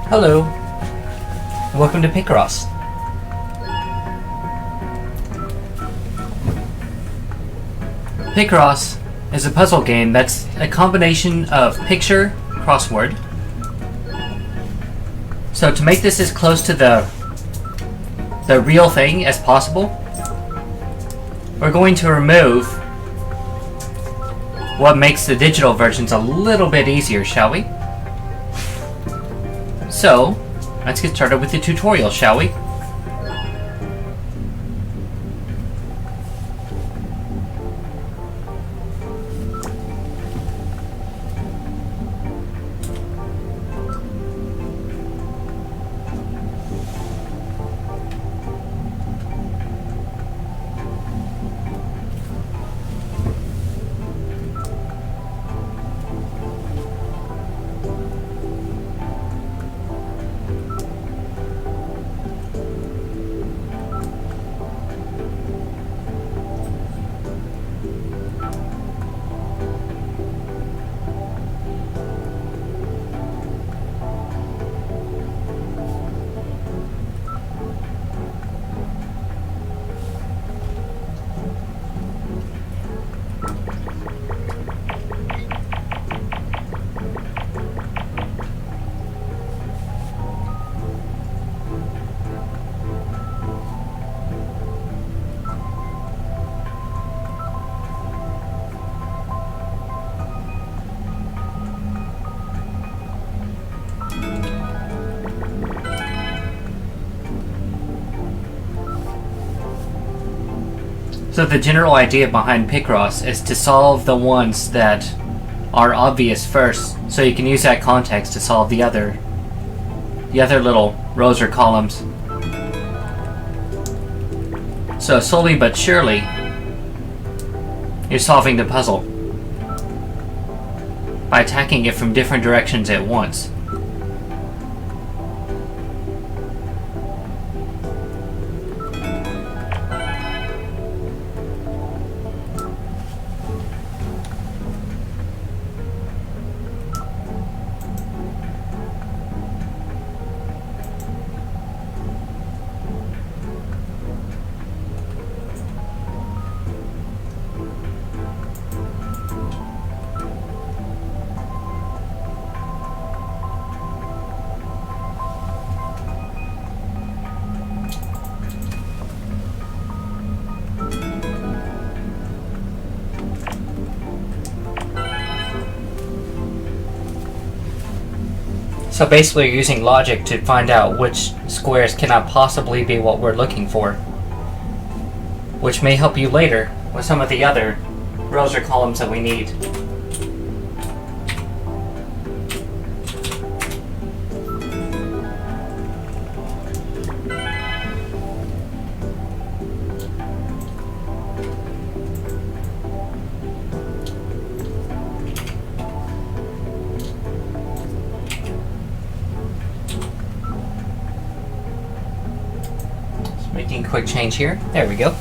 Hello, welcome to Picross. Picross is a puzzle game that's a combination of picture crossword. So to make this as close to the real thing as possible, we're going to remove what makes the digital versions a little bit easier, shall we? So, let's get started with the tutorial, shall we? So the general idea behind Picross is to solve the ones that are obvious first, so you can use that context to solve the other little rows or columns. So slowly but surely, you're solving the puzzle by attacking it from different directions at once. So basically you're using logic to find out which squares cannot possibly be what we're looking for, which may help you later with some of the other rows or columns that we need. Making a quick change here. There we go.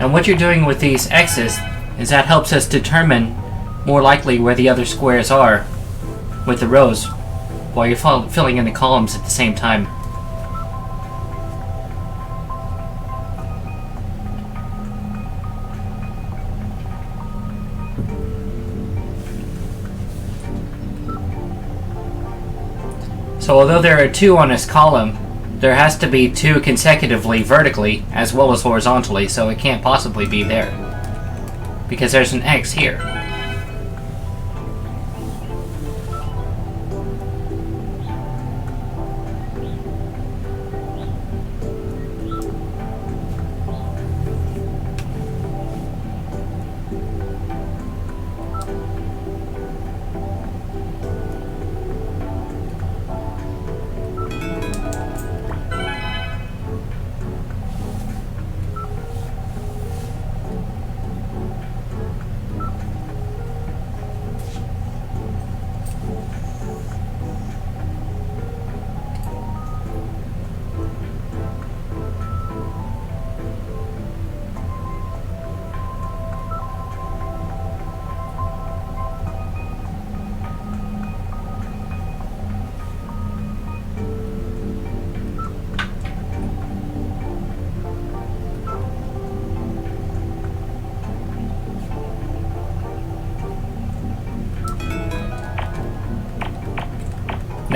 And what you're doing with these X's is that helps us determine more likely where the other squares are with the rows while you're filling in the columns at the same time. So although there are 2 on this column, there has to be 2 consecutively vertically as well as horizontally, so it can't possibly be there, because there's an X here.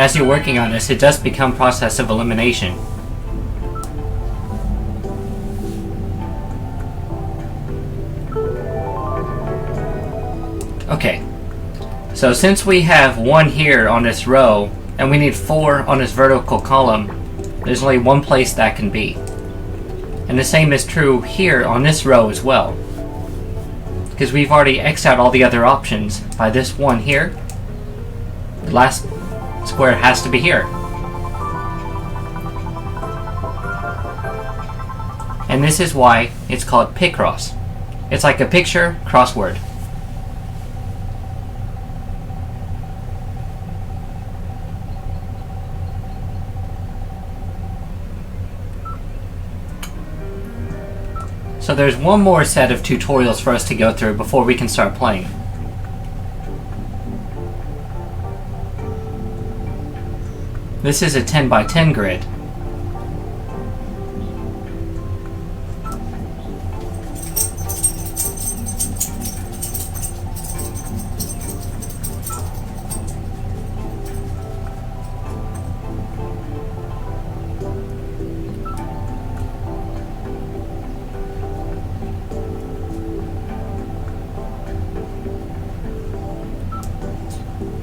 as you're working on this, it does become process of elimination. Okay, so since we have 1 here on this row, and we need 4 on this vertical column, there's only one place that can be. And the same is true here on this row as well. Because we've already X'd out all the other options by this one here. The last square has to be here. And this is why it's called Picross. It's like a picture crossword. So there's one more set of tutorials for us to go through before we can start playing. This is a 10 by 10 grid.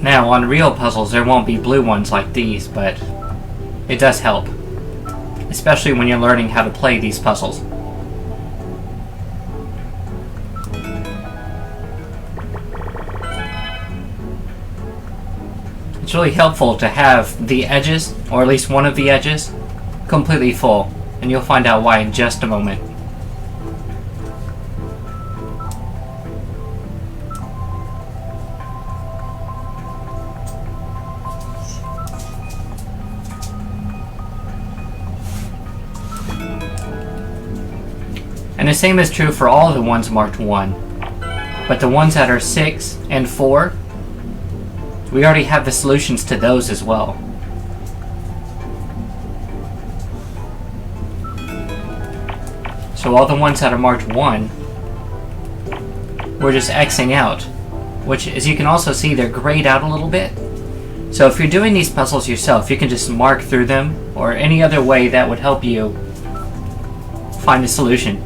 Now, on real puzzles, there won't be blue ones like these, but it does help. Especially when you're learning how to play these puzzles. It's really helpful to have the edges, or at least one of the edges, completely full, and you'll find out why in just a moment. And the same is true for all the ones marked 1. But the ones that are 6 and 4, we already have the solutions to those as well. So all the ones that are marked 1, we're just Xing out. Which, as you can also see, they're grayed out a little bit. So if you're doing these puzzles yourself, you can just mark through them, or any other way that would help you find a solution.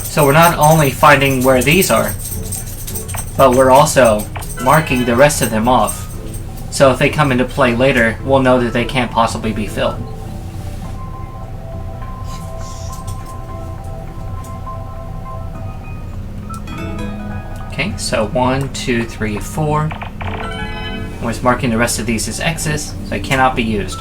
So we're not only finding where these are, but we're also marking the rest of them off. So if they come into play later, we'll know that they can't possibly be filled. Okay, so 1, 2, 3, 4. We're just marking the rest of these as X's, so they cannot be used.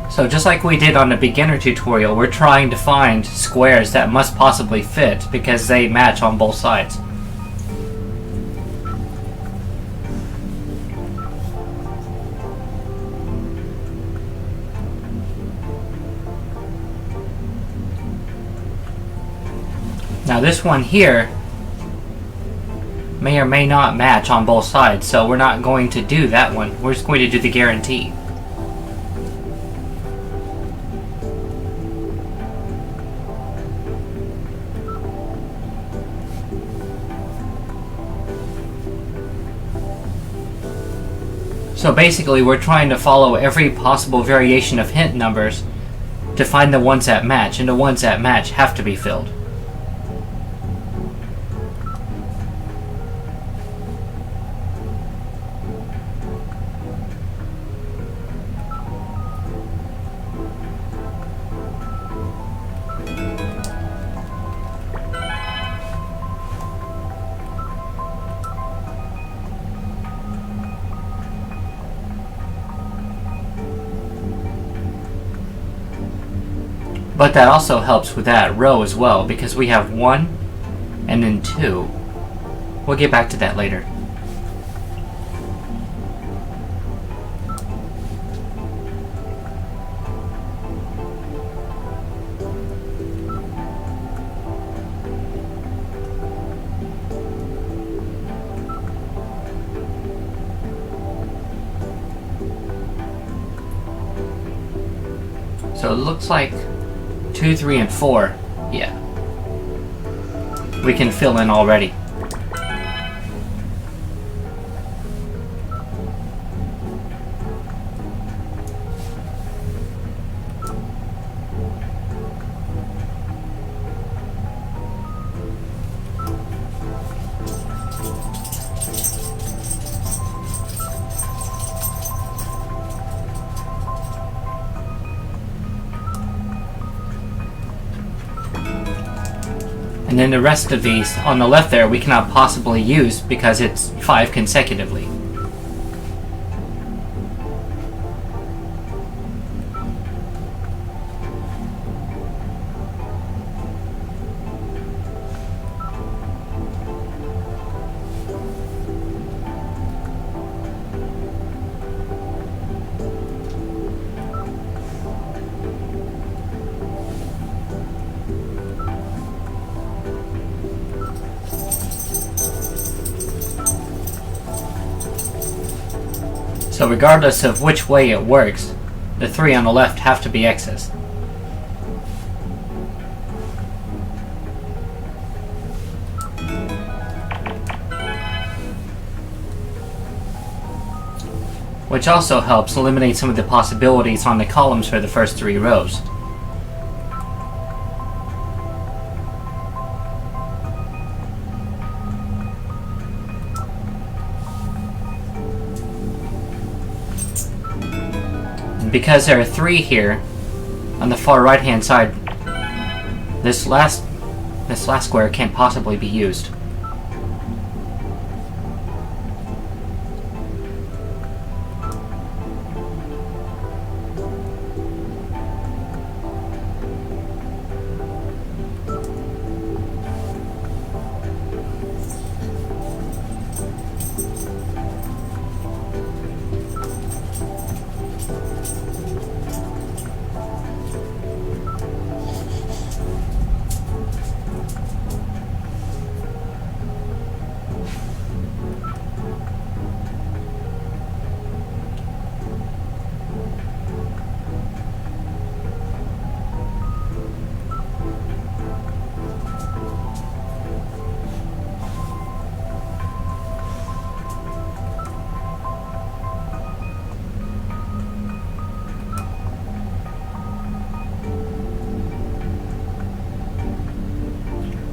So just like we did on the beginner tutorial, we're trying to find squares that must possibly fit because they match on both sides. Now this one here may or may not match on both sides, so we're not going to do that one. We're just going to do the guarantee. So basically we're trying to follow every possible variation of hint numbers to find the ones that match, and the ones that match have to be filled. But that also helps with that row as well, because we have 1 and then 2. We'll get back to that later. So it looks like 2, 3, and 4. Yeah. We can fill in already. And then the rest of these on the left there we cannot possibly use because it's 5 consecutively. So regardless of which way it works, the 3 on the left have to be X's. Which also helps eliminate some of the possibilities on the columns for the first 3 rows. Because there are 3 here on the far right hand side, this last square can't possibly be used.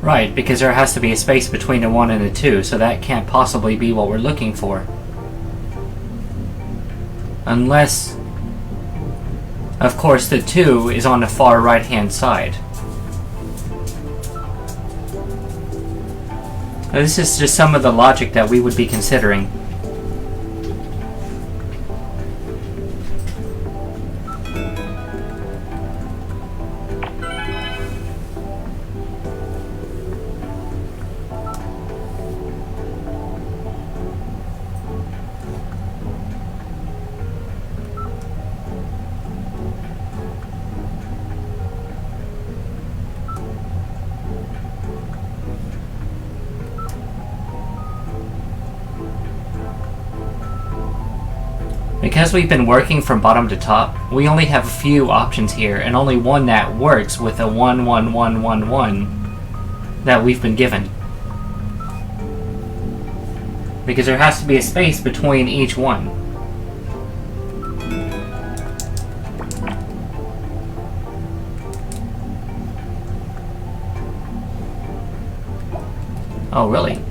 Right, because there has to be a space between the 1 and the 2, so that can't possibly be what we're looking for. Unless, of course, the 2 is on the far right-hand side. Now, this is just some of the logic that we would be considering. Because we've been working from bottom to top, we only have a few options here, and only one that works with a 1, 1, 1, 1, 1 that we've been given. Because there has to be a space between each one. Oh, really?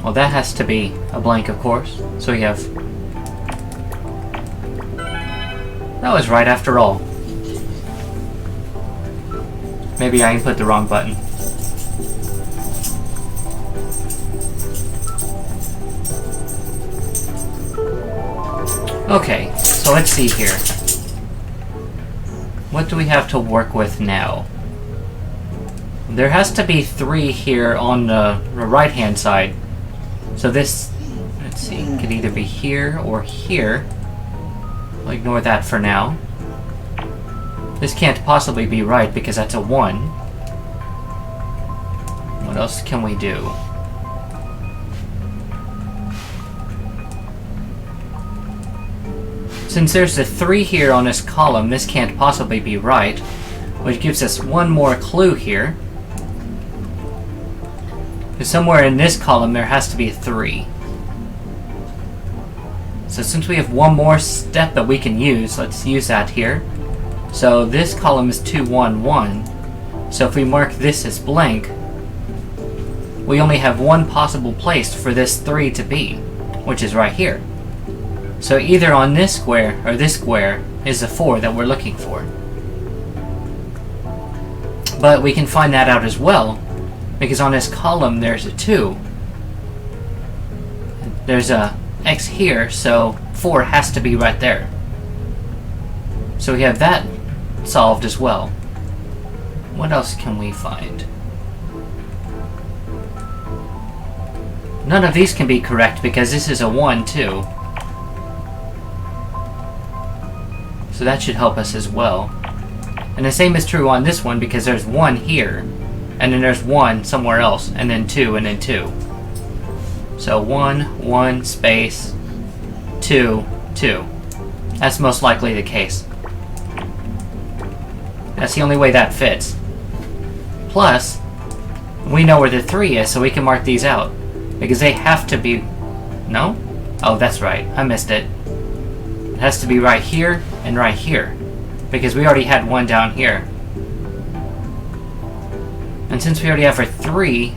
Well, that has to be a blank, of course. So we have... That was right after all. Maybe I input the wrong button. Okay, so let's see here. what do we have to work with now? There has to be 3 here on the right-hand side. So this, let's see, could either be here or here. I'll ignore that for now. This can't possibly be right because that's a 1. What else can we do? Since there's a 3 here on this column, this can't possibly be right, which gives us one more clue here. Because somewhere in this column there has to be a 3. So since we have one more step that we can use, let's use that here. So this column is 2, 1, 1. So if we mark this as blank, we only have one possible place for this 3 to be, which is right here. So either on this square or this square is the 4 that we're looking for. But we can find that out as well, because on this column there's a 2. There's a X here, so 4 has to be right there. So we have that solved as well. What else can we find? None of these can be correct because this is a 1 too. So that should help us as well. And the same is true on this one because there's 1 here, and then there's 1 somewhere else, and then 2, and then 2. So 1, 1, space, 2, 2. That's most likely the case. That's the only way that fits. Plus, we know where the 3 is, so we can mark these out. Because they have to be... No? Oh, that's right. I missed it. It has to be right here and right here. Because we already had 1 down here. And since we already have our 3...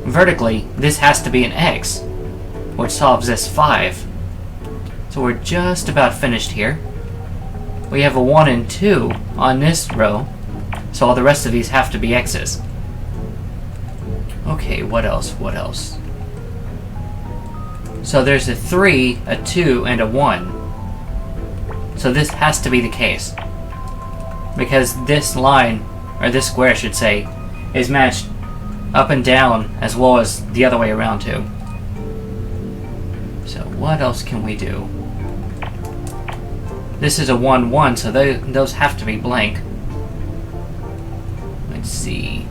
vertically, this has to be an X, which solves this 5. So we're just about finished here. We have a 1 and 2 on this row, so all the rest of these have to be X's. Okay, what else? What else? So there's a 3, a 2, and a 1. So this has to be the case. Because this line, or this square I should say, is matched up and down as well as the other way around too. So what else can we do? This is a 1, 1, so those have to be blank. Let's see.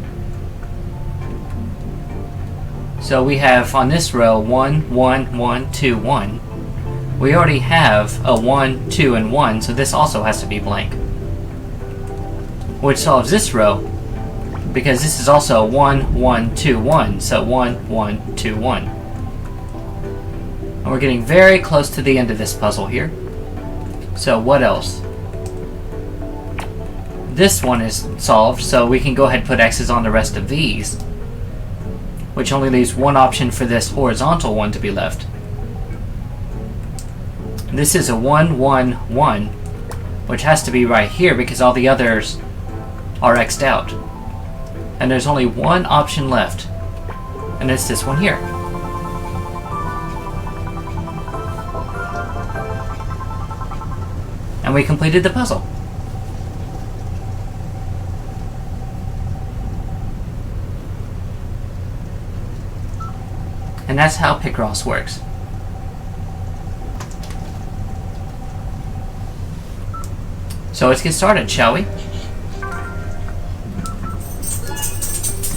So we have on this row 1, 1, 1, 2, 1. We already have a 1, 2, and 1, so this also has to be blank. Which solves this row, because this is also 1, 1, 2, 1, so 1, 1, 2, 1. And we're getting very close to the end of this puzzle here. So what else? This one is solved, so we can go ahead and put X's on the rest of these, which only leaves one option for this horizontal one to be left. This is a 1, 1, 1, which has to be right here because all the others are X'd out. And there's only one option left, and it's this one here. And we completed the puzzle. And that's how Picross works. So let's get started, shall we?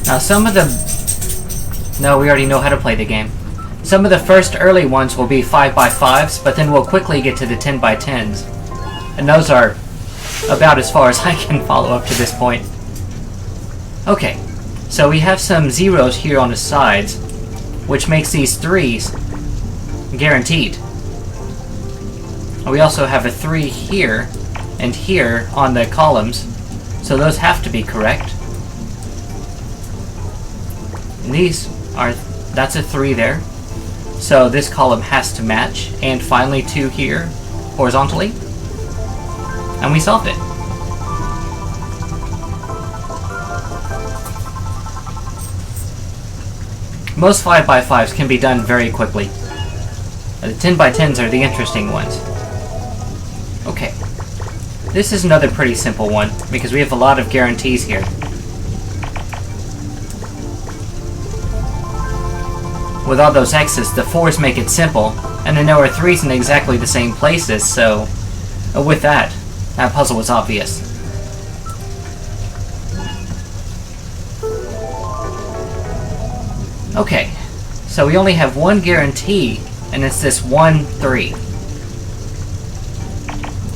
Now some of the... No, we already know how to play the game. Some of the first early ones will be 5x5s, but then we'll quickly get to the 10x10s. And those are about as far as I can follow up to this point. Okay, so we have some zeros here on the sides, which makes these 3s guaranteed. We also have a 3 here and here on the columns, so those have to be correct. And these are, that's a 3 there, so this column has to match, and finally 2 here horizontally, and we solved it. Most 5x5s can be done very quickly. The 10x10s are the interesting ones. Okay. this is another pretty simple one, because we have a lot of guarantees here. With all those X's, the 4's make it simple, and then there were 3's in exactly the same places, so with that puzzle was obvious. Okay, so we only have one guarantee, and it's this 1, 3.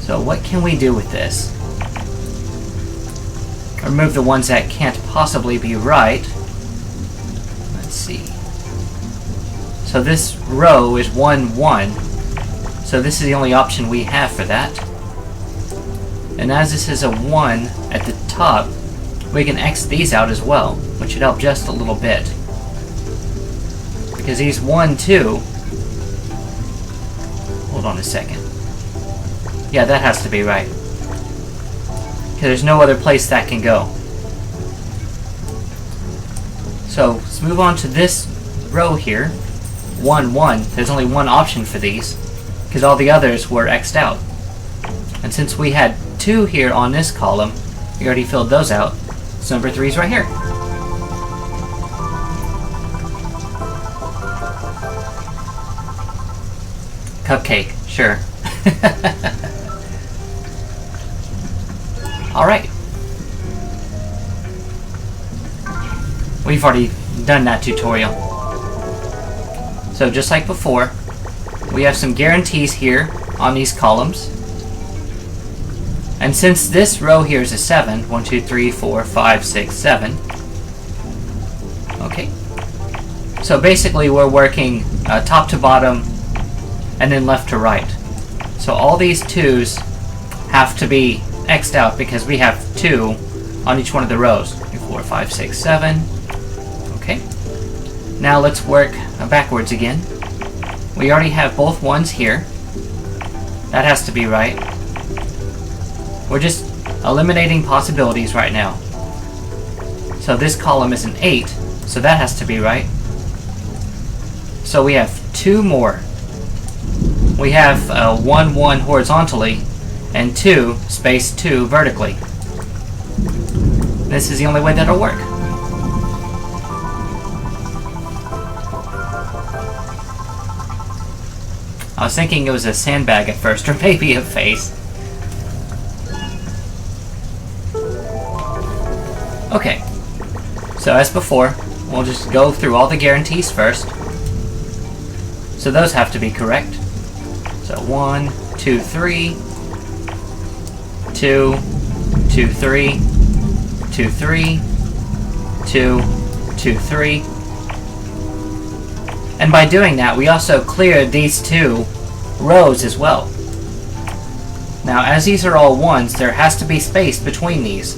So what can we do with this? Remove the ones that can't possibly be right. Let's see. So this row is 1, 1. So this is the only option we have for that. And as this is a 1 at the top, we can X these out as well, which should help just a little bit. Because these 1, 2... Hold on a second. Yeah, that has to be right. Because there's no other place that can go. So, let's move on to this row here. 1, 1. There's only one option for these, because all the others were X'd out. And since we had 2 here on this column, we already filled those out, so number 3 is right here. Cupcake, sure. Alright. We've already done that tutorial. So just like before, we have some guarantees here on these columns. And since this row here is a 7, 1, 2, 3, 4, 5, 6, 7. Okay. So basically we're working top to bottom and then left to right. So all these 2's have to be X'd out because we have 2 on each one of the rows. 4, 5, 6, 7. Okay. Now let's work backwards again. We already have both 1's here. That has to be right. We're just eliminating possibilities right now. So this column is an 8, so that has to be right. So we have 2 more. We have 1, 1 horizontally, and 2, space 2 vertically. This is the only way that'll work. I was thinking it was a sandbag at first, or maybe a face. Okay, so as before, we'll just go through all the guarantees first. So those have to be correct. So 1, 2, 3, 2, 2, 3, 2, 3, 2, 2, 3. And by doing that, we also cleared these 2 rows as well. Now, as these are all 1's, there has to be space between these.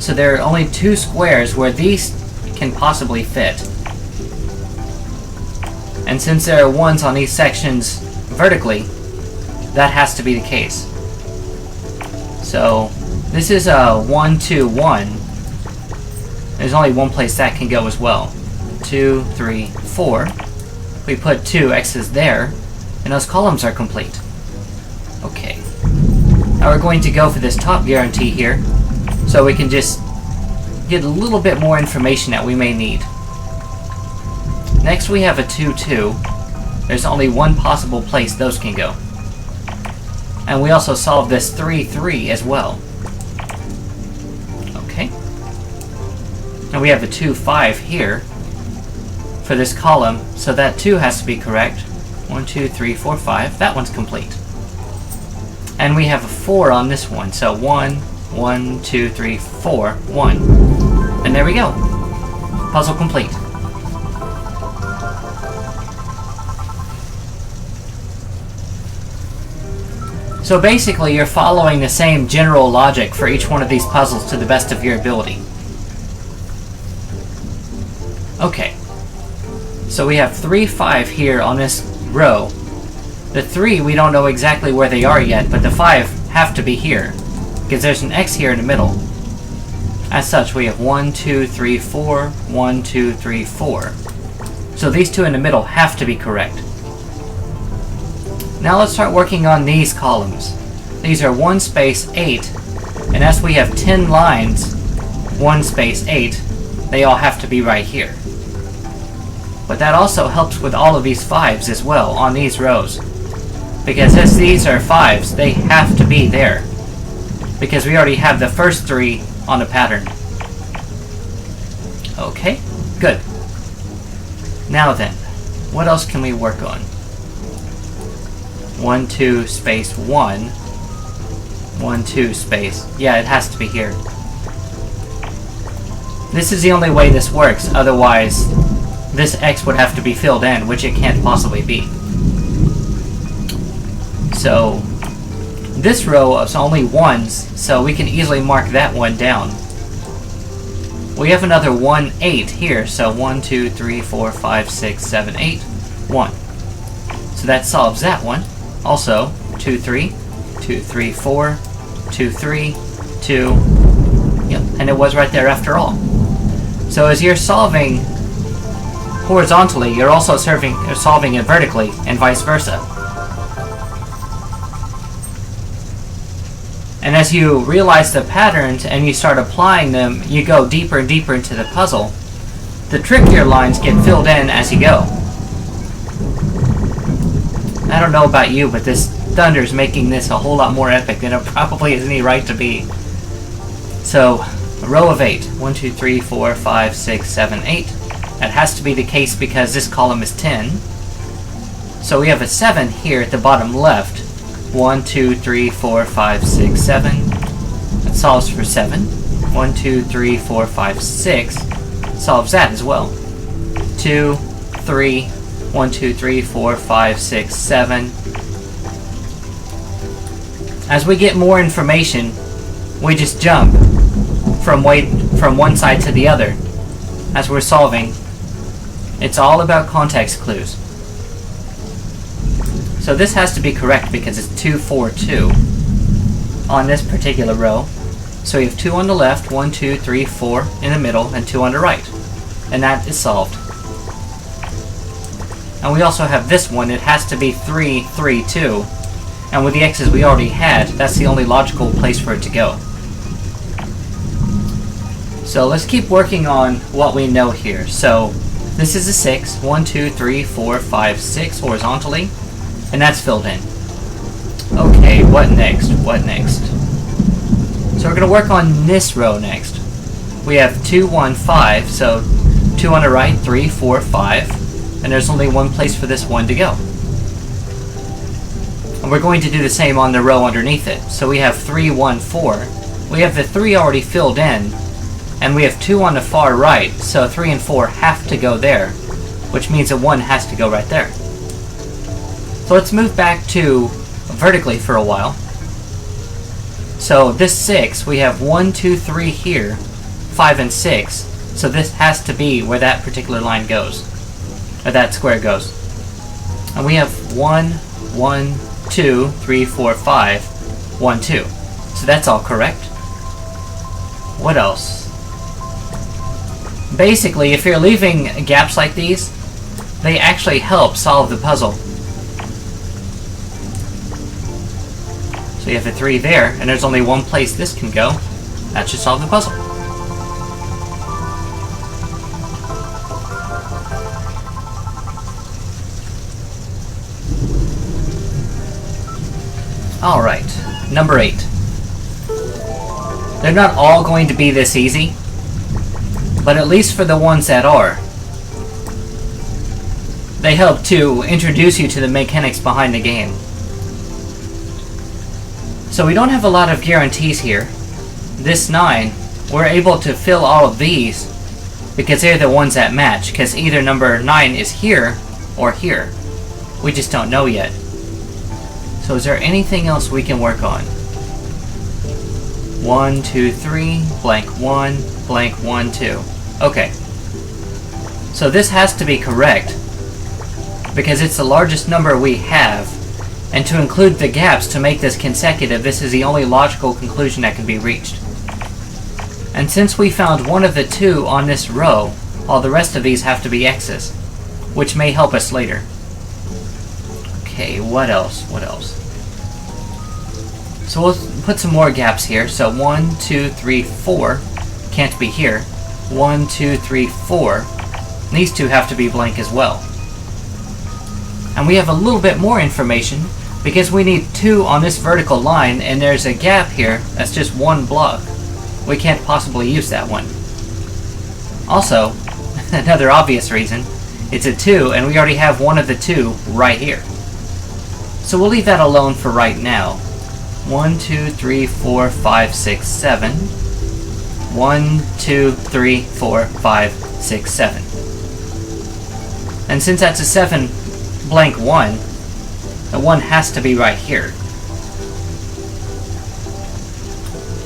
So there are only 2 squares where these can possibly fit. And since there are 1's on these sections vertically, that has to be the case. So this is a 1, 2, 1. There's only one place that can go as well. 2, 3, 4. We put 2 X's there, and those columns are complete. Okay. Now we're going to go for this top guarantee here, so we can just get a little bit more information that we may need. Next we have a 2, 2. There's only one possible place those can go. And we also solved this 3, 3 as well. Okay. And we have a 2, 5 here for this column, so that 2 has to be correct. 1, 2, 3, 4, 5. That one's complete. And we have a 4 on this one, so 1, 1, 2, 3, 4, 1. And there we go. Puzzle complete. So basically, you're following the same general logic for each one of these puzzles to the best of your ability. Okay. So we have 3, 5 here on this row. The 3, we don't know exactly where they are yet, but the 5 have to be here, because there's an X here in the middle. As such, we have 1, 2, 3, 4, 1, 2, 3, 4. So these 2 in the middle have to be correct. Now let's start working on these columns. these are 1 space 8, and as we have 10 lines, 1 space 8, they all have to be right here. But that also helps with all of these 5s as well on these rows. Because as these are 5s, they have to be there. Because we already have the first 3 on the pattern. Okay, good. Now then, what else can we work on? 1, 2, space 1. 1, 2, space. Yeah, it has to be here. This is the only way this works, otherwise this X would have to be filled in, which it can't possibly be. So, this row is only 1s, so we can easily mark that one down. We have another 1, 8 here, so 1, 2, 3, 4, 5, 6, 7, 8, 1. So that solves that one. Also, 2, 3, 2, 3, 4, 2, 3, 2, yep, and it was right there after all. So as you're solving horizontally, you're also solving it vertically, and vice versa. And as you realize the patterns and you start applying them, you go deeper and deeper into the puzzle. The trickier lines get filled in as you go. I don't know about you, but this thunder's making this a whole lot more epic than it probably has any right to be. So, a row of 8. 1, 2, 3, 4, 5, 6, 7, 8. That has to be the case because this column is 10. So we have a 7 here at the bottom left. 1, 2, 3, 4, 5, 6, 7. That solves for 7. 1, 2, 3, 4, 5, 6. Solves that as well. 2, 3, 1, 2, 3, 4, 5, 6, 7. As we get more information, we just jump from one side to the other as we're solving. It's all about context clues. So this has to be correct because it's 2, 4, 2 on this particular row. So we have 2 on the left, 1, 2, 3, 4 in the middle, and 2 on the right. And that is solved. And we also have this one. It has to be 3, 3, 2. And with the X's we already had, that's the only logical place for it to go. So let's keep working on what we know here. So this is a 6. 1, 2, 3, 4, 5, 6 horizontally. And that's filled in. Okay, what next? What next? So we're going to work on this row next. We have 2, 1, 5. So 2 on the right, 3, 4, 5. And there's only one place for this one to go. And we're going to do the same on the row underneath it. So we have 3, 1, 4. We have the 3 already filled in. And we have 2 on the far right. So 3 and 4 have to go there. Which means that 1 has to go right there. So let's move back to vertically for a while. So this 6, we have 1, 2, 3 here. 5 and 6. So this has to be where that particular line goes. Or that square goes. And we have 1, 1, 2, 3, 4, 5, 1, 2. So that's all correct. What else? Basically, if you're leaving gaps like these, they actually help solve the puzzle. So you have a 3 there, and there's only one place this can go. That should solve the puzzle. Alright, number 8. They're not all going to be this easy, but at least for the ones that are, they help to introduce you to the mechanics behind the game. So we don't have a lot of guarantees here. This 9, we're able to fill all of these because they're the ones that match, because either number 9 is here or here. We just don't know yet. So is there anything else we can work on? 1, 2, 3, blank 1, blank 1, 2. Okay. So this has to be correct because it's the largest number we have. And to include the gaps to make this consecutive, this is the only logical conclusion that can be reached. And since we found one of the 2 on this row, all the rest of these have to be X's, which may help us later. Okay, what else? What else? So we'll put some more gaps here. So 1, 2, 3, 4 can't be here. 1, 2, 3, 4. These two have to be blank as well. And we have a little bit more information because we need 2 on this vertical line, and there's a gap here that's just 1 block. We can't possibly use that one. Also, another obvious reason, it's a 2 and we already have one of the 2 right here. So we'll leave that alone for right now. 1, 2, 3, 4, 5, 6, 7. 1, 2, 3, 4, 5, 6, 7. And since that's a 7 blank 1, the 1 has to be right here.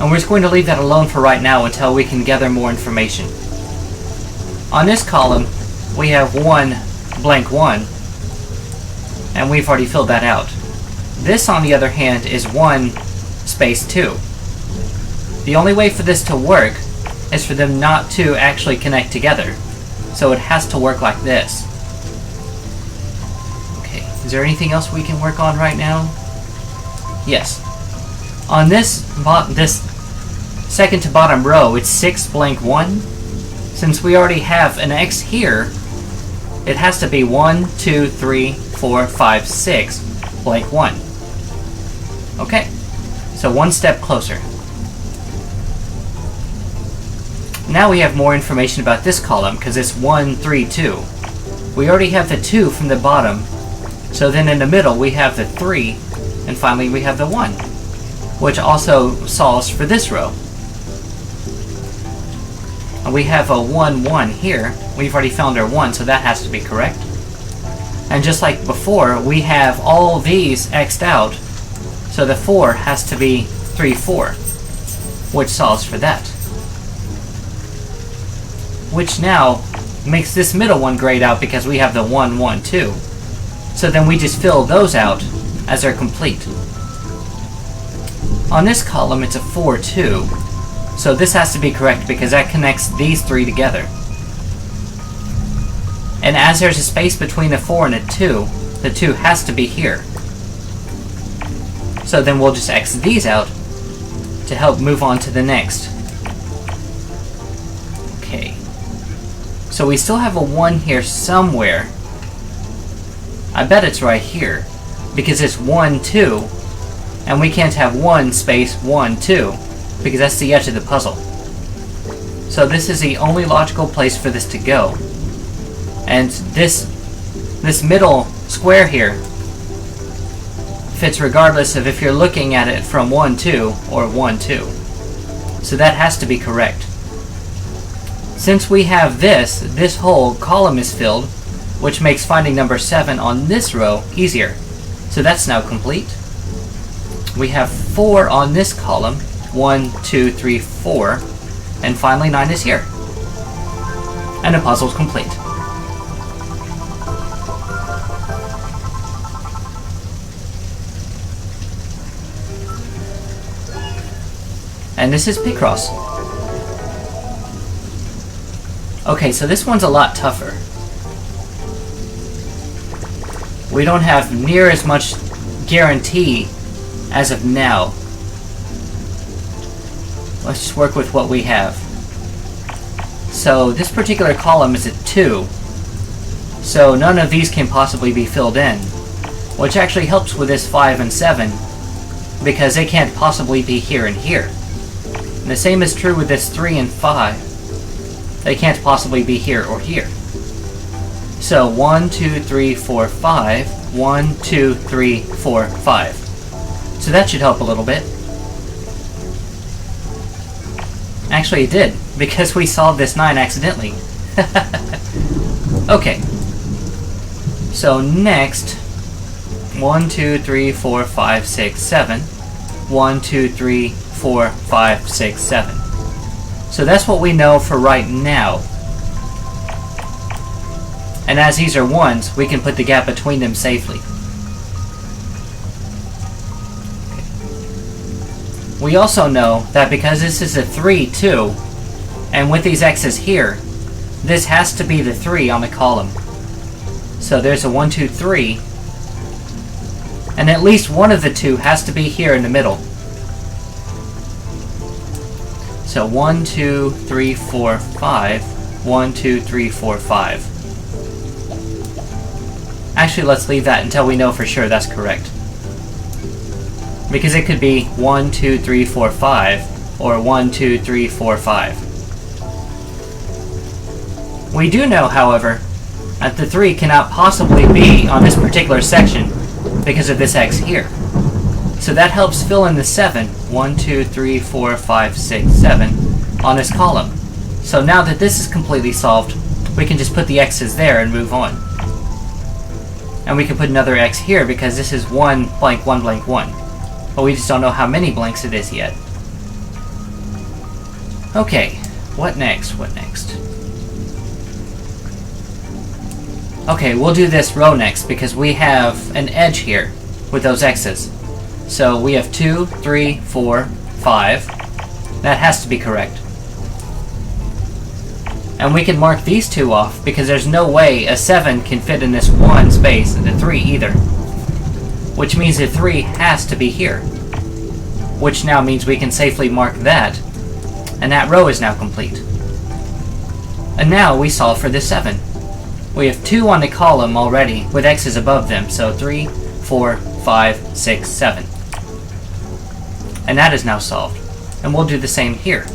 And we're just going to leave that alone for right now until we can gather more information. On this column, we have 1 blank 1, and we've already filled that out. This, on the other hand, is 1 space 2. The only way for this to work is for them not to actually connect together. So it has to work like this. Okay, is there anything else we can work on right now? Yes. On this second to bottom row, it's 6 blank 1. Since we already have an X here, it has to be 1, 2, 3, 4, 5, 6 blank 1. Okay, so one step closer. Now we have more information about this column because it's 1, 3, 2. We already have the 2 from the bottom, so then in the middle we have the 3, and finally we have the 1, which also solves for this row. And we have a 1, 1 here. We've already found our 1, so that has to be correct. And just like before, we have all these X'd out, so the 4 has to be 3, 4, which solves for that. Which now makes this middle one grayed out because we have the 1, 1, 2. So then we just fill those out as they're complete. On this column, it's a 4, 2. So this has to be correct because that connects these 3 together. And as there's a space between a 4 and a 2, the 2 has to be here. So then we'll just X these out to help move on to the next. Okay. So we still have a 1 here somewhere. I bet it's right here, because it's 1, 2, and we can't have 1 space 1, 2, because that's the edge of the puzzle. So this is the only logical place for this to go. And this middle square here fits regardless of if you're looking at it from 1, 2 or 1, 2. So that has to be correct. Since we have this whole column is filled, which makes finding number 7 on this row easier. So that's now complete. We have 4 on this column, 1, 2, 3, 4, and finally 9 is here. And the puzzle's complete. And this is Picross. Okay, so this one's a lot tougher. We don't have near as much guarantee as of now. Let's just work with what we have. So this particular column is at 2. So none of these can possibly be filled in, which actually helps with this 5 and 7, because they can't possibly be here and here. And the same is true with this 3 and 5. They can't possibly be here or here. So 1, 2, 3, 4, 5. 1, 2, 3, 4, 5. So that should help a little bit. Actually it did, because we solved this 9 accidentally. Okay. So next, 1, 2, 3, 4, 5, 6, 7. 1, 2, 3, 4, 5, 6, 7. So that's what we know for right now. And as these are 1s, we can put the gap between them safely. Okay. We also know that because this is a 3, 2, and with these x's here, this has to be the 3 on the column. So there's a 1, 2, 3, and at least one of the 2 has to be here in the middle. So 1, 2, 3, 4, 5. 1, 2, 3, 4, 5. Actually, let's leave that until we know for sure that's correct. Because it could be 1, 2, 3, 4, 5, or 1, 2, 3, 4, 5. We do know, however, that the 3 cannot possibly be on this particular section because of this X here. So that helps fill in the 7, 1, 2, 3, 4, 5, 6, 7, on this column. So now that this is completely solved, we can just put the X's there and move on. And we can put another X here because this is 1 blank 1 blank 1. But we just don't know how many blanks it is yet. Okay, what next? What next? Okay, we'll do this row next because we have an edge here with those X's. So we have 2, 3, 4, 5. That has to be correct. And we can mark these 2 off because there's no way a 7 can fit in this 1 space and the 3 either. Which means the 3 has to be here. Which now means we can safely mark that. And that row is now complete. And now we solve for the 7. We have 2 on the column already with X's above them. So 3, 4, 5, 6, 7. And that is now solved. And we'll do the same here.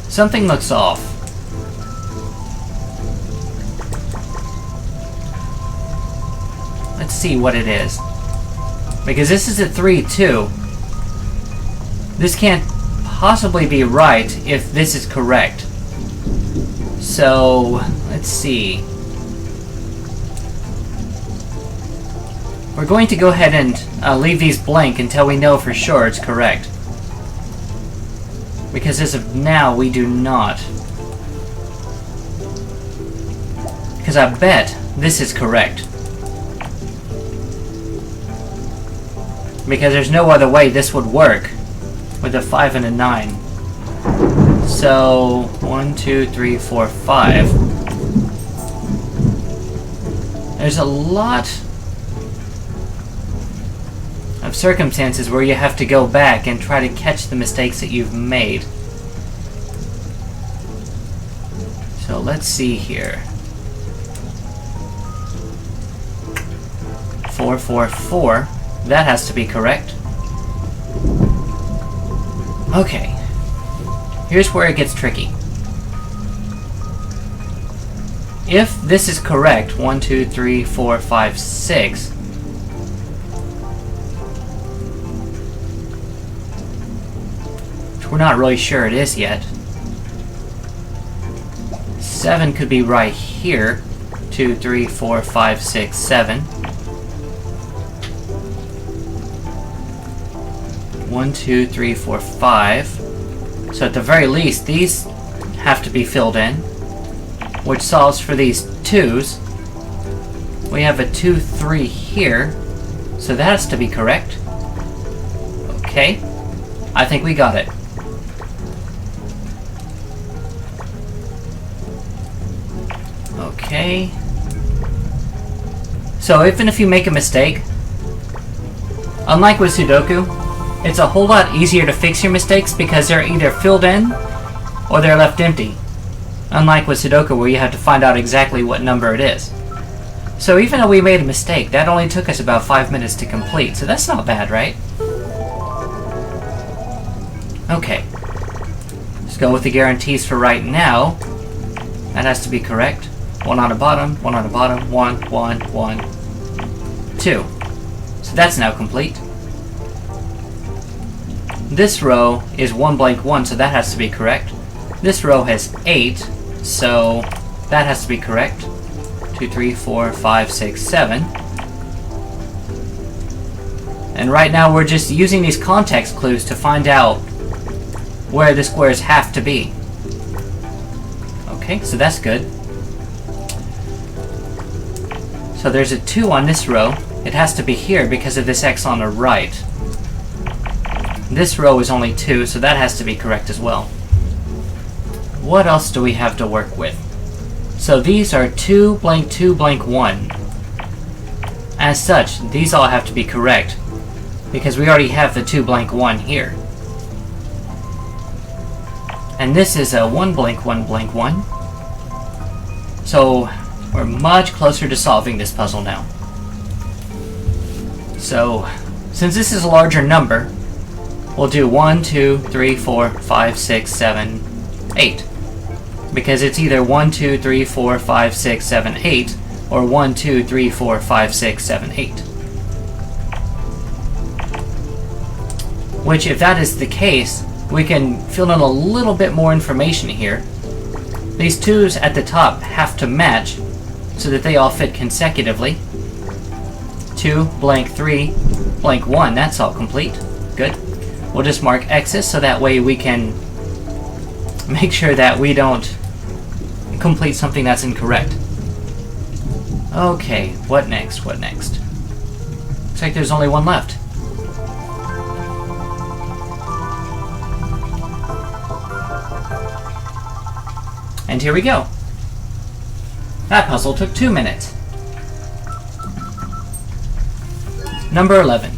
Something looks off. Let's see what it is. Because this is a 3, too. This can't possibly be right if this is correct. So, let's see. We're going to go ahead and leave these blank until we know for sure it's correct. Because as of now, we do not. Because I bet this is correct. Because there's no other way this would work with a 5 and a 9. So, 1, 2, 3, 4, 5. There's a lot of circumstances where you have to go back and try to catch the mistakes that you've made. So let's see here. 4, 4, 4. That has to be correct. Okay. Here's where it gets tricky. If this is correct, 1, 2, 3, 4, 5, 6, we're not really sure it is yet. 7 could be right here. 2, 3, 4, 5, 6, 7. 1, 2, 3, 4, 5. So at the very least, these have to be filled in, which solves for these 2's. We have a 2, 3 here, so that has to be correct. Okay, I think we got it. Okay. So even if you make a mistake, unlike with Sudoku, it's a whole lot easier to fix your mistakes because they're either filled in or they're left empty. Unlike with Sudoku where you have to find out exactly what number it is. So even though we made a mistake, that only took us about 5 minutes to complete, so that's not bad, right? Okay. Let's go with the guarantees for right now. That has to be correct. 1 on the bottom, 1 on the bottom, 1, 1, 1, 2. So that's now complete. This row is 1 blank 1, so that has to be correct. This row has 8, so that has to be correct. 2, 3, 4, 5, 6, 7. And right now we're just using these context clues to find out where the squares have to be. Okay, so that's good. So there's a 2 on this row. It has to be here because of this X on the right. This row is only 2, so that has to be correct as well. What else do we have to work with? So these are 2 blank 2 blank 1. As such, these all have to be correct, because we already have the 2 blank 1 here. And this is a 1 blank 1 blank 1. So we're much closer to solving this puzzle now. So, since this is a larger number, we'll do 1, 2, 3, 4, 5, 6, 7, 8. Because it's either 1, 2, 3, 4, 5, 6, 7, 8, or 1, 2, 3, 4, 5, 6, 7, 8. Which, if that is the case, we can fill in a little bit more information here. These 2's at the top have to match so that they all fit consecutively. 2, blank 3, blank 1, that's all complete. Good. We'll just mark X's so that way we can make sure that we don't complete something that's incorrect. Okay, what next? What next? Looks like there's only one left. And here we go. That puzzle took 2 minutes. Number 11.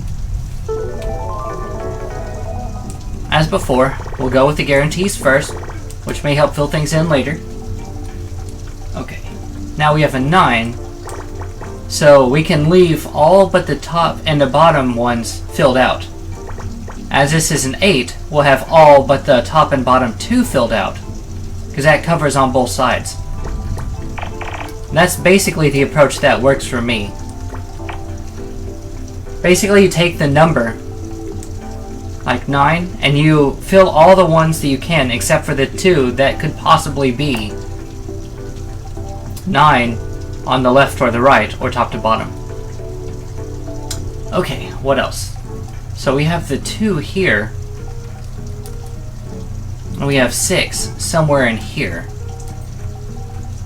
As before, we'll go with the guarantees first, which may help fill things in later. Okay, now we have a 9, so we can leave all but the top and the bottom ones filled out. As this is an 8, we'll have all but the top and bottom 2 filled out, because that covers on both sides. And that's basically the approach that works for me. Basically, you take the number, like 9, and you fill all the ones that you can, except for the 2 that could possibly be 9 on the left or the right, or top to bottom. Okay, what else? So we have the 2 here, and we have 6 somewhere in here.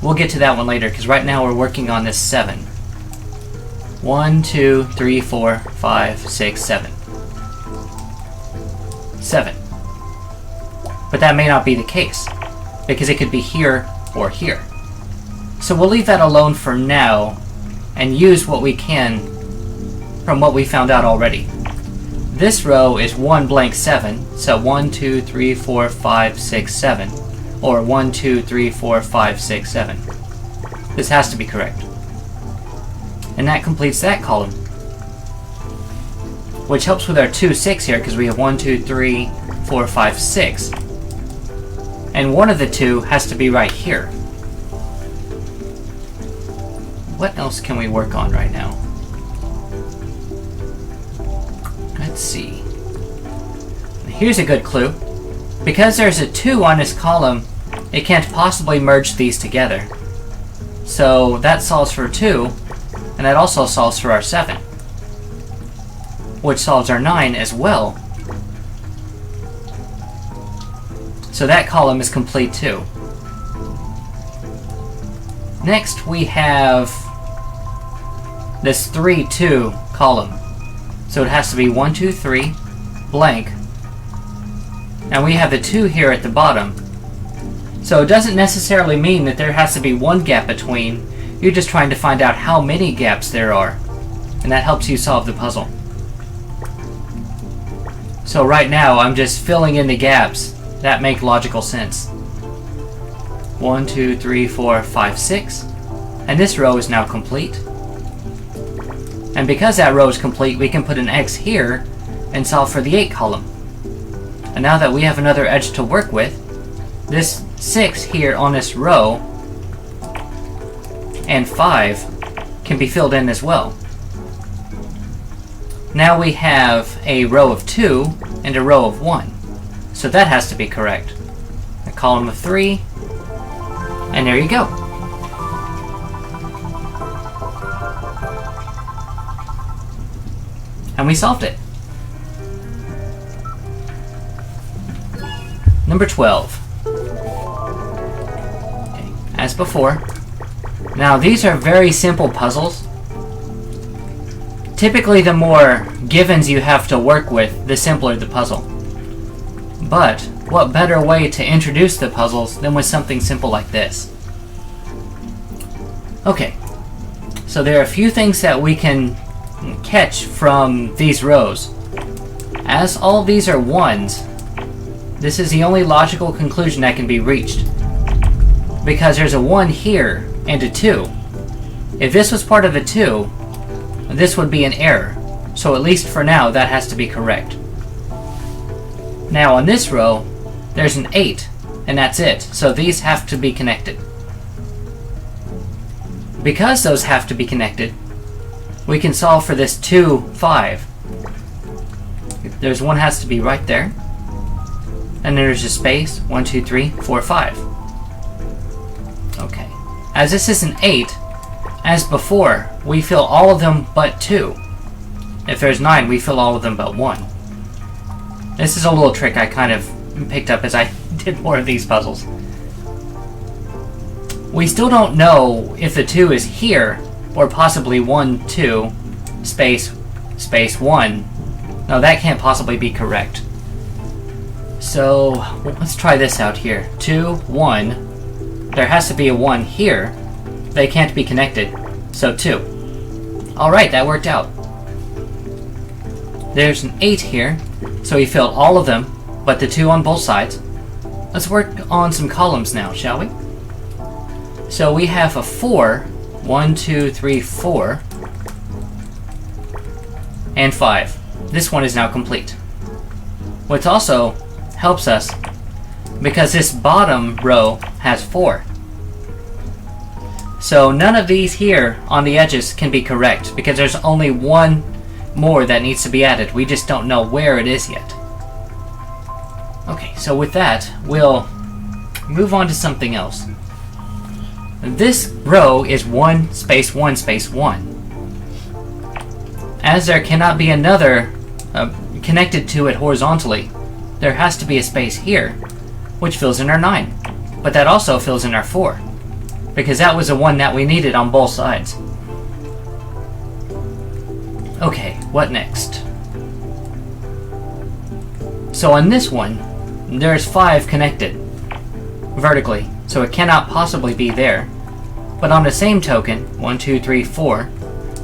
We'll get to that one later, because right now we're working on this 7. 1, 2, 3, 4, 5, 6, 7. 7. But that may not be the case, because it could be here or here. So we'll leave that alone for now, and use what we can from what we found out already. This row is 1 blank 7, so 1, 2, 3, 4, 5, 6, 7. Or 1, 2, 3, 4, 5, 6, 7. This has to be correct. And that completes that column. Which helps with our 2, 6 here, because we have 1, 2, 3, 4, 5, 6. And one of the 2 has to be right here. What else can we work on right now? Let's see. Here's a good clue. Because there's a 2 on this column, it can't possibly merge these together. So that solves for 2, and that also solves for our 7. Which solves our 9 as well. So that column is complete too. Next we have this 3, 2 column. So it has to be 1, 2, 3, blank. And we have the 2 here at the bottom. So it doesn't necessarily mean that there has to be one gap between. You're just trying to find out how many gaps there are. And that helps you solve the puzzle. So right now, I'm just filling in the gaps that make logical sense. 1, 2, 3, 4, 5, 6. And this row is now complete. And because that row is complete, we can put an X here and solve for the 8 column. And now that we have another edge to work with, this 6 here on this row and 5 can be filled in as well. Now we have a row of 2 and a row of 1. So that has to be correct. A column of 3, and there you go. And we solved it. Number 12. Okay, as before. Now these are very simple puzzles. Typically the more givens you have to work with, the simpler the puzzle. But what better way to introduce the puzzles than with something simple like this? Okay, so there are a few things that we can catch from these rows. As all these are 1s, this is the only logical conclusion that can be reached. Because there's a 1 here and a 2. If this was part of a 2, this would be an error. So at least for now, that has to be correct. Now on this row, there's an 8, and that's it. So these have to be connected. Because those have to be connected, we can solve for this 2, 5. There's one has to be right there. And there's a space, 1, 2, 3, 4, 5. Okay. As this is an 8, as before, we fill all of them but 2. If there's 9, we fill all of them but 1. This is a little trick I kind of picked up as I did more of these puzzles. We still don't know if the 2 is here, or possibly 1, 2, space, space 1. No, that can't possibly be correct. So, let's try this out here. 2, 1. There has to be a 1 here. They can't be connected. So 2. Alright, that worked out. There's an 8 here. So we filled all of them, but the 2 on both sides. Let's work on some columns now, shall we? So we have a 4. 1, 2, 3, 4. And 5. This one is now complete. Which also helps us because this bottom row has 4. So none of these here on the edges can be correct because there's only one more that needs to be added. We just don't know where it is yet. Okay, so with that, we'll move on to something else. This row is 1 space 1 space 1. As there cannot be another connected to it horizontally, there has to be a space here, which fills in our 9. But that also fills in our 4, because that was the one that we needed on both sides. Okay, what next? So on this one, there's 5 connected vertically, so it cannot possibly be there. But on the same token, 1, 2, 3, 4,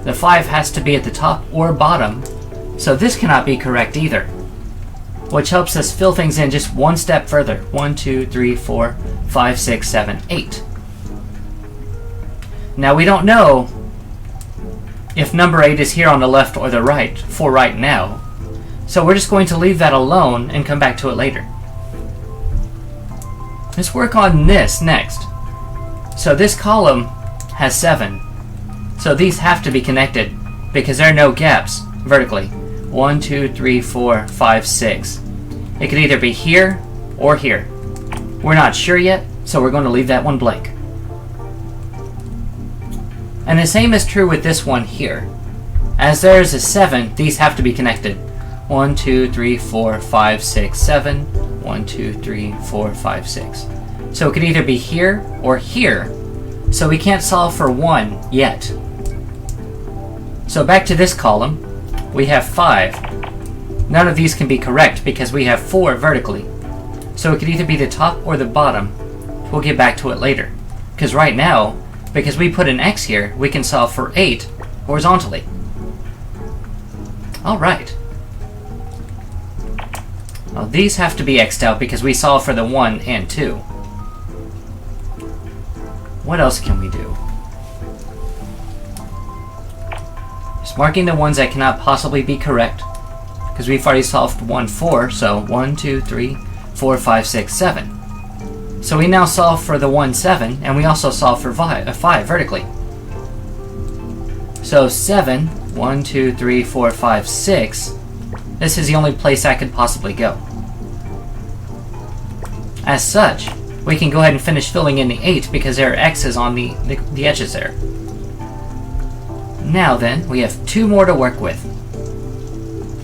the 5 has to be at the top or bottom, so this cannot be correct either. Which helps us fill things in just one step further. 1, 2, 3, 4, 5, 6, 7, 8. Now we don't know if number 8 is here on the left or the right for right now, so we're just going to leave that alone and come back to it later. Let's work on this next. So this column has 7, so these have to be connected because there are no gaps vertically. 1, 2, 3, 4, 5, 6. It could either be here or here. We're not sure yet, so we're going to leave that one blank. And the same is true with this one here. As there is a 7, these have to be connected. 1, 2, 3, 4, 5, 6, 7. 1, 2, 3, 4, 5, 6. So it could either be here or here, so we can't solve for 1 yet. So back to this column, we have 5. None of these can be correct because we have 4 vertically. So it could either be the top or the bottom. We'll get back to it later. Because right now, because we put an X here, we can solve for 8 horizontally. Alright. Well, these have to be X'd out because we solved for the 1 and 2. What else can we do? Just marking the ones that cannot possibly be correct, because we've already solved 1, 4, so 1, 2, 3, 4, 5, 6, 7. So we now solve for the 1, 7, and we also solve for 5 vertically. So 7, 1, 2, 3, 4, 5, 6. This is the only place I could possibly go. As such, we can go ahead and finish filling in the 8 because there are X's on the edges there. Now then, we have 2 more to work with.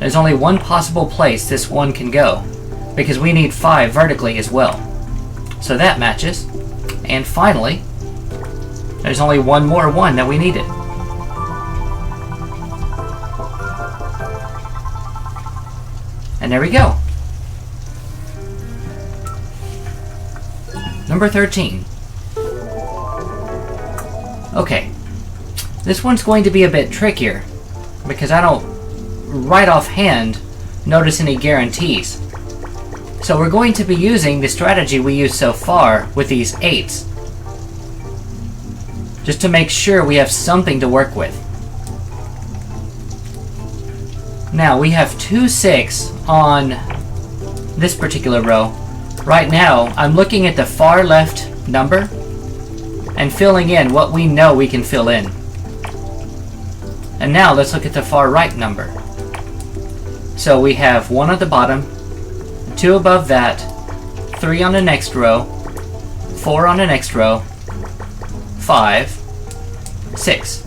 There's only one possible place this one can go, because we need 5 vertically as well. So that matches. And finally, there's only one more 1 that we needed. And there we go. Number 13. Okay, this one's going to be a bit trickier because I don't right offhand notice any guarantees. So we're going to be using the strategy we used so far with these 8s, just to make sure we have something to work with. Now we have 2 6 on this particular row. Right now I'm looking at the far left number and filling in what we know we can fill in. And now let's look at the far right number. So we have 1 at the bottom, 2 above that, 3 on the next row, 4 on the next row, 5, 6.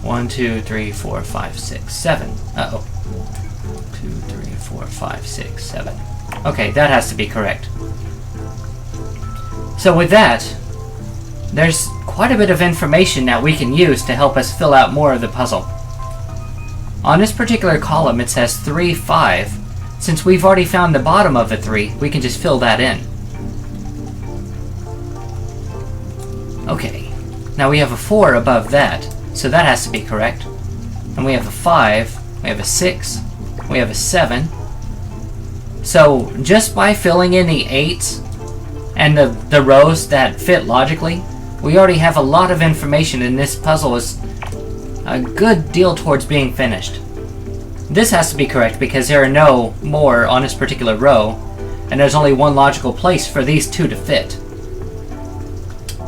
1, 2, 3, 4, 5, 6, 7. Uh-oh. 2, 3, 4, 5, 6, 7. Okay, that has to be correct. So with that, there's quite a bit of information that we can use to help us fill out more of the puzzle. On this particular column it says 3, 5. Since we've already found the bottom of the 3, we can just fill that in. Okay, now we have a 4 above that, so that has to be correct. And we have a 5, we have a 6, we have a 7. So just by filling in the 8s and the rows that fit logically, we already have a lot of information, and this puzzle is a good deal towards being finished. This has to be correct because there are no more on this particular row, and there's only one logical place for these 2 to fit.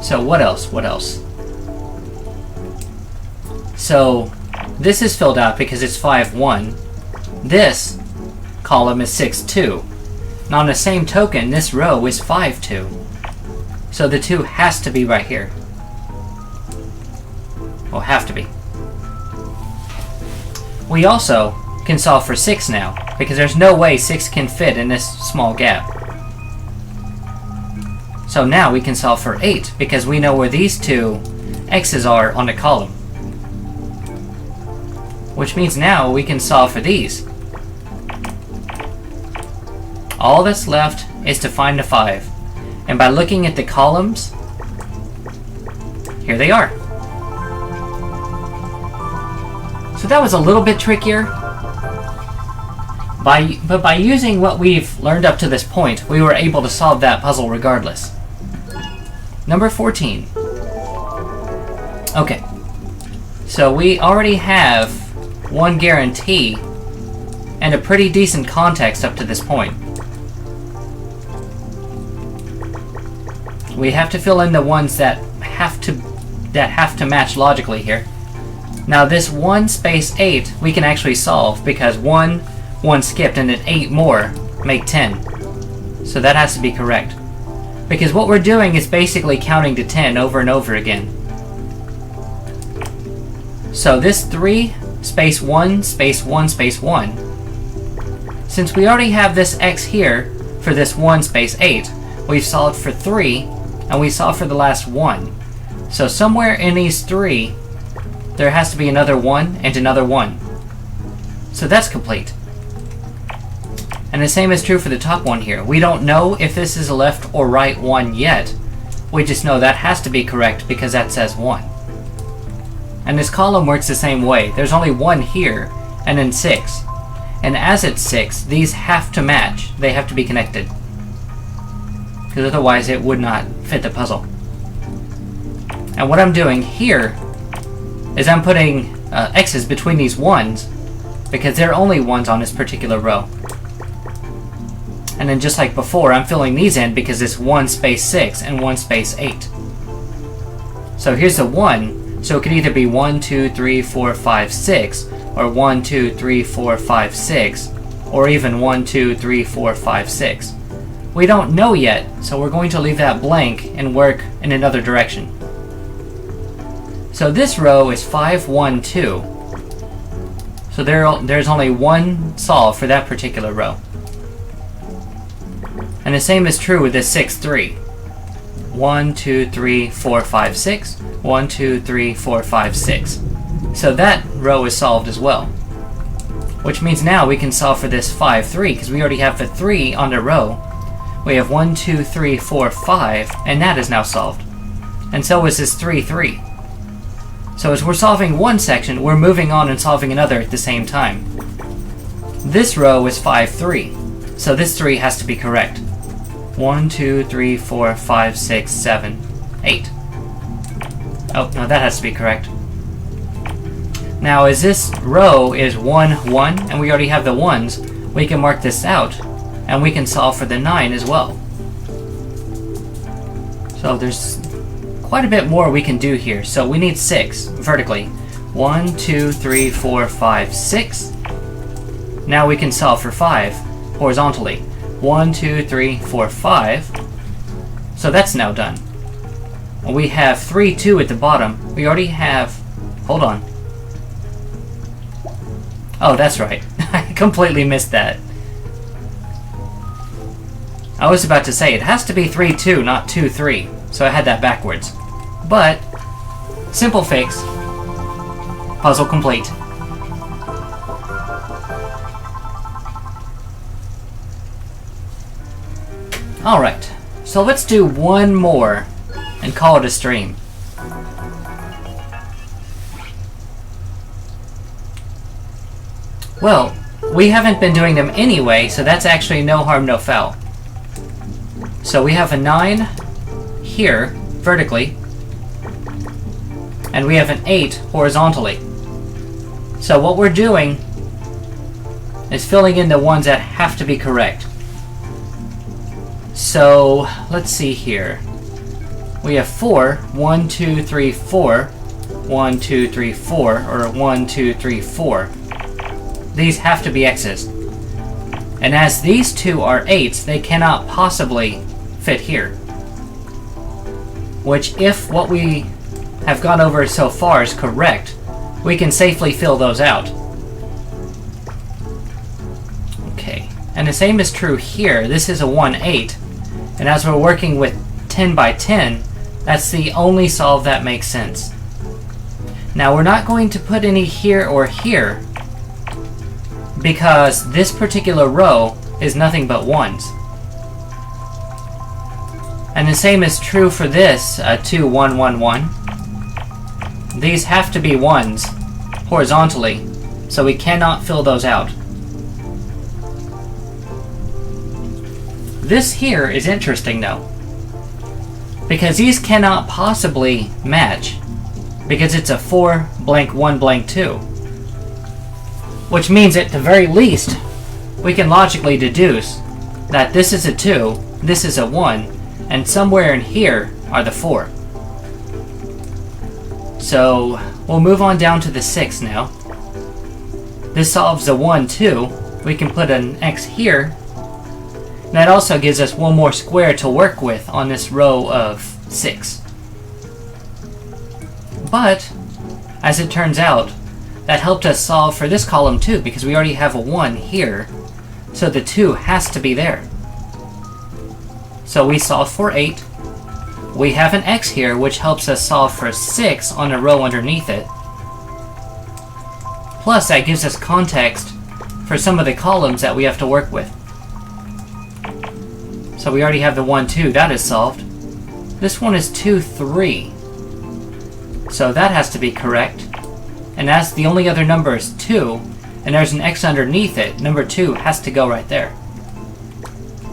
So what else? What else? So this is filled out because it's 5, 1. This column is 6, 2. And on the same token, this row is 5, 2. So the 2 has to be right here. Well, have to be. We also can solve for 6 now, because there's no way 6 can fit in this small gap. So now we can solve for 8, because we know where these 2 x's are on the column. Which means now we can solve for these. All that's left is to find the 5. And by looking at the columns, here they are. So that was a little bit trickier. But by using what we've learned up to this point, we were able to solve that puzzle regardless. Number 14. Okay. So we already have one guarantee and a pretty decent context up to this point. We have to fill in the ones that have to match logically here. Now this 1 space 8 we can actually solve because 1 skipped and then 8 more make 10. So that has to be correct. Because what we're doing is basically counting to 10 over and over again. So this 3 space 1 space 1 space 1. Since we already have this x here for this 1 space 8, we've solved for 3 and we solved for the last 1. So somewhere in these 3 there has to be another 1 and another 1. So that's complete. And the same is true for the top one here. We don't know if this is a left or right 1 yet. We just know that has to be correct because that says 1. And this column works the same way. There's only 1 here and then 6. And as it's 6, these have to match. They have to be connected. Because otherwise it would not fit the puzzle. And what I'm doing here is I'm putting x's between these 1s because there are only 1s on this particular row. And then just like before, I'm filling these in because it's 1 space 6 and 1 space 8. So here's the 1, so it could either be 1, 2, 3, 4, 5, 6, or 1, 2, 3, 4, 5, 6, or even 1, 2, 3, 4, 5, 6. We don't know yet, so we're going to leave that blank and work in another direction. So this row is 5, 1, 2. So there's only 1 solve for that particular row. And the same is true with this 6, 3. 1, 2, 3, 4, 5, 6. 1, 2, 3, 4, 5, 6. So that row is solved as well. Which means now we can solve for this 5, 3, because we already have the 3 on the row. We have 1, 2, 3, 4, 5, and that is now solved. and so is this 3, 3. So as we're solving one section, we're moving on and solving another at the same time. This row is 5, 3, so this 3 has to be correct. 1, 2, 3, 4, 5, 6, 7, 8. Oh, no, that has to be correct. Now, as this row is 1, 1, and we already have the 1s, we can mark this out, and we can solve for the 9 as well. So there's quite a bit more we can do here. So we need 6 vertically. 1, 2, 3, 4, 5, 6. Now we can solve for 5 horizontally. 1, 2, 3, 4, 5. So that's now done. We have 3, 2 at the bottom. We already have... Hold on. Oh, that's right. I completely missed that. I was about to say, it has to be 3, 2, not 2, 3. So I had that backwards. But, simple fix. Puzzle complete. Alright, so let's do one more and call it a stream. Well, we haven't been doing them anyway, so that's actually no harm, no foul. So we have a 9 here, vertically, and we have an 8 horizontally. So what we're doing is filling in the ones that have to be correct. So let's see here. We have 4, 1, 2, 3, 4, 1, 2, 3, 4, or 1, 2, 3, 4. These have to be X's. And as these two are 8s, they cannot possibly fit here. Which, if what we have gone over so far is correct, we can safely fill those out. Okay, and the same is true here. This is a 1, 8, and as we're working with 10 by 10, that's the only solve that makes sense. Now we're not going to put any here or here, because this particular row is nothing but 1s. And the same is true for this 2, 1, 1, 1. These have to be 1s horizontally, so we cannot fill those out. This here is interesting though, because these cannot possibly match, because it's a 4 blank 1 blank 2. Which means at the very least, we can logically deduce that this is a 2, this is a 1, and somewhere in here are the 4. So we'll move on down to the 6 now. This solves the 1, 2. We can put an X here. That also gives us one more square to work with on this row of 6. But, as it turns out, that helped us solve for this column too, because we already have a 1 here, so the 2 has to be there. So we solved for 8. We have an X here, which helps us solve for 6 on a row underneath it. Plus, that gives us context for some of the columns that we have to work with. So we already have the 1, 2, that is solved. This one is 2, 3. So that has to be correct. And as the only other number is 2, and there's an X underneath it, number 2 has to go right there.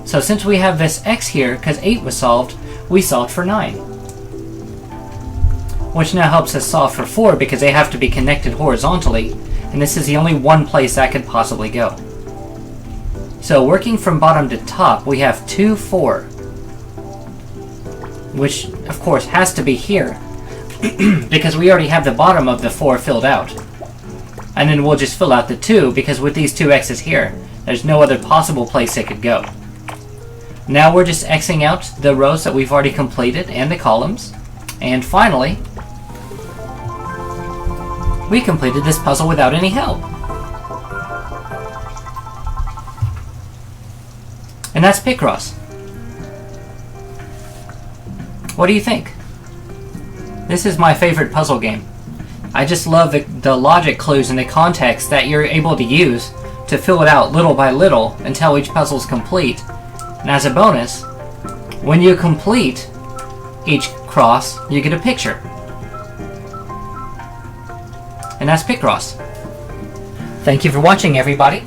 So since we have this X here, because 8 was solved, we solved for 9. Which now helps us solve for 4, because they have to be connected horizontally, and this is the only one place that could possibly go. So working from bottom to top, we have 2, 4. Which, of course, has to be here, because we already have the bottom of the 4 filled out. And then we'll just fill out the 2, because with these 2 X's here, there's no other possible place it could go. Now we're just Xing out the rows that we've already completed, and the columns. And finally, we completed this puzzle without any help. And that's Picross. What do you think? This is my favorite puzzle game. I just love the logic clues and the context that you're able to use to fill it out little by little until each puzzle is complete. And as a bonus, when you complete each cross, you get a picture. And that's Picross. Thank you for watching, everybody.